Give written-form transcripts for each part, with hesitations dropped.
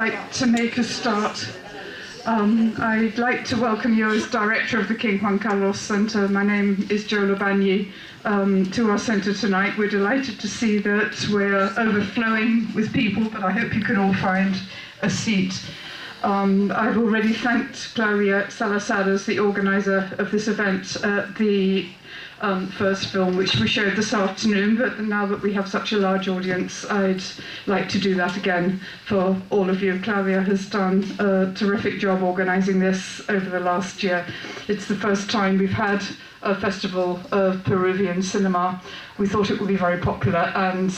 Like to make a start. I'd like to welcome you as Director of the King Juan Carlos Center. My name is Jo Labanyi. To our center tonight. We're delighted to see that we're overflowing with people, but I hope you can all find a seat. I've already thanked Claudia Salazar as the organizer of this event at the first film, which we showed this afternoon, but now that we have such a large audience, I'd like to do that again for all of you. Claudia has done a terrific job organizing this over the last year. It's the first time we've had a festival of Peruvian cinema. We thought it would be very popular, and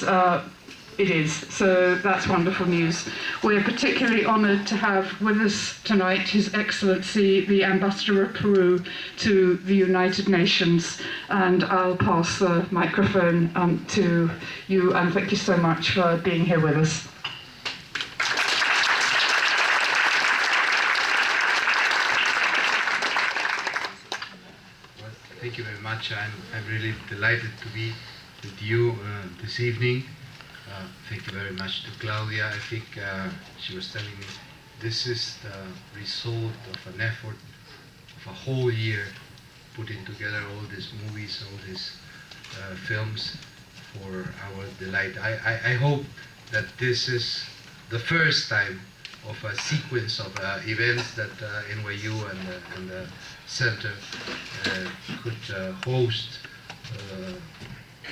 it is, so that's wonderful news. We're particularly honoured to have with us tonight His Excellency the Ambassador of Peru to the United Nations, and I'll pass the microphone to you, and thank you so much for being here with us. Well, thank you very much. I'm really delighted to be with you this evening. Thank you very much to Claudia. I think she was telling me this is the result of an effort of a whole year putting together all these movies, all these films for our delight. I hope that this is the first time of a sequence of events that NYU and the center could host.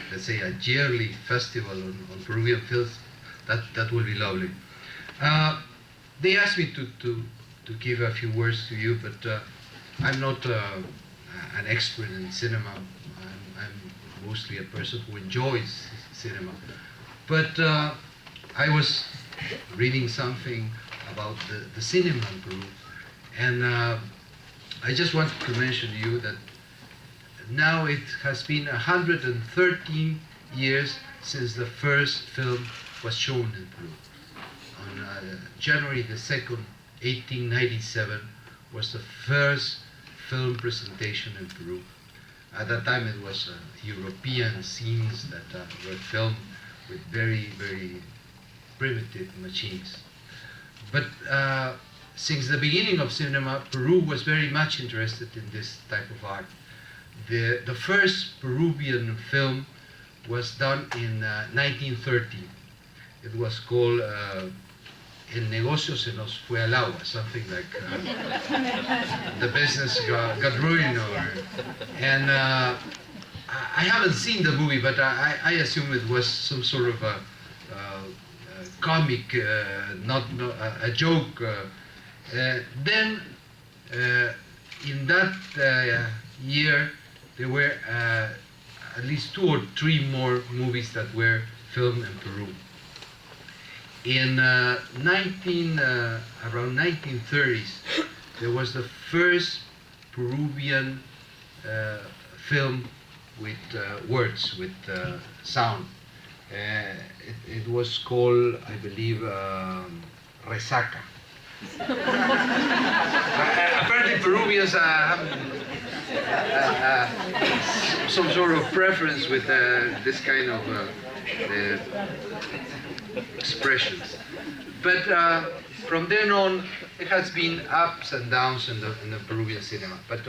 Let's say a yearly festival on Peruvian films. That will be lovely. They asked me to give a few words to you, but I'm not an expert in cinema. I'm mostly a person who enjoys cinema. But I was reading something about the cinema in Peru, and I just wanted to mention to you that now it has been 113 years since the first film was shown in Peru. On January the 2nd, 1897 was the first film presentation in Peru. At that time it was European scenes that were filmed with very, very primitive machines. But since the beginning of cinema, Peru was very much interested in this type of art. The first Peruvian film was done in 1930. It was called El negocio se nos fue al agua, something like the business got ruined. And I haven't seen the movie, but I assume it was some sort of a comic, not a joke. Then, in that year, there were at least 2 or 3 more movies that were filmed in Peru. In around 1930s, there was the first Peruvian film with words, with sound. It was called, I believe, Resaca. Apparently Peruvians have some sort of preference with this kind of expressions. But from then on, it has been ups and downs in the Peruvian cinema. But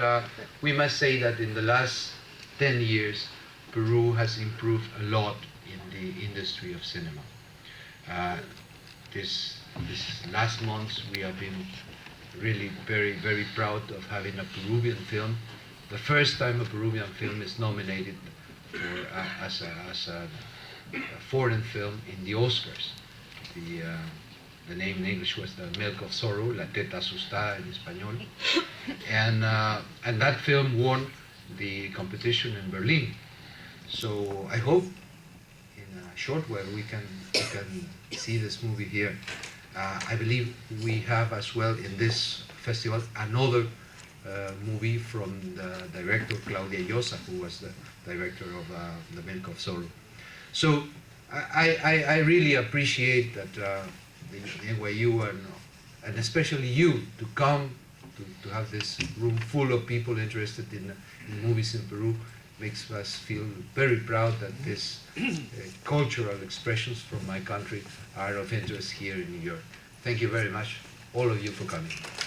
we must say that in the last 10 years, Peru has improved a lot in the industry of cinema. This last month, we have been really very, very proud of having a Peruvian film. The first time a Peruvian film is nominated for, as a foreign film in the Oscars. The name in English was The Milk of Sorrow, La Teta Asustada in Español. And that film won the competition in Berlin. So I hope in a short while we can see this movie here. I believe we have as well in this festival another movie from the director Claudia Llosa, who was the director of The Milk of Sorrow. So I really appreciate that the NYU and especially you to come to have this room full of people interested in movies in Peru. Makes us feel very proud that these cultural expressions from my country are of interest here in New York. thank you very much, all of you, for coming.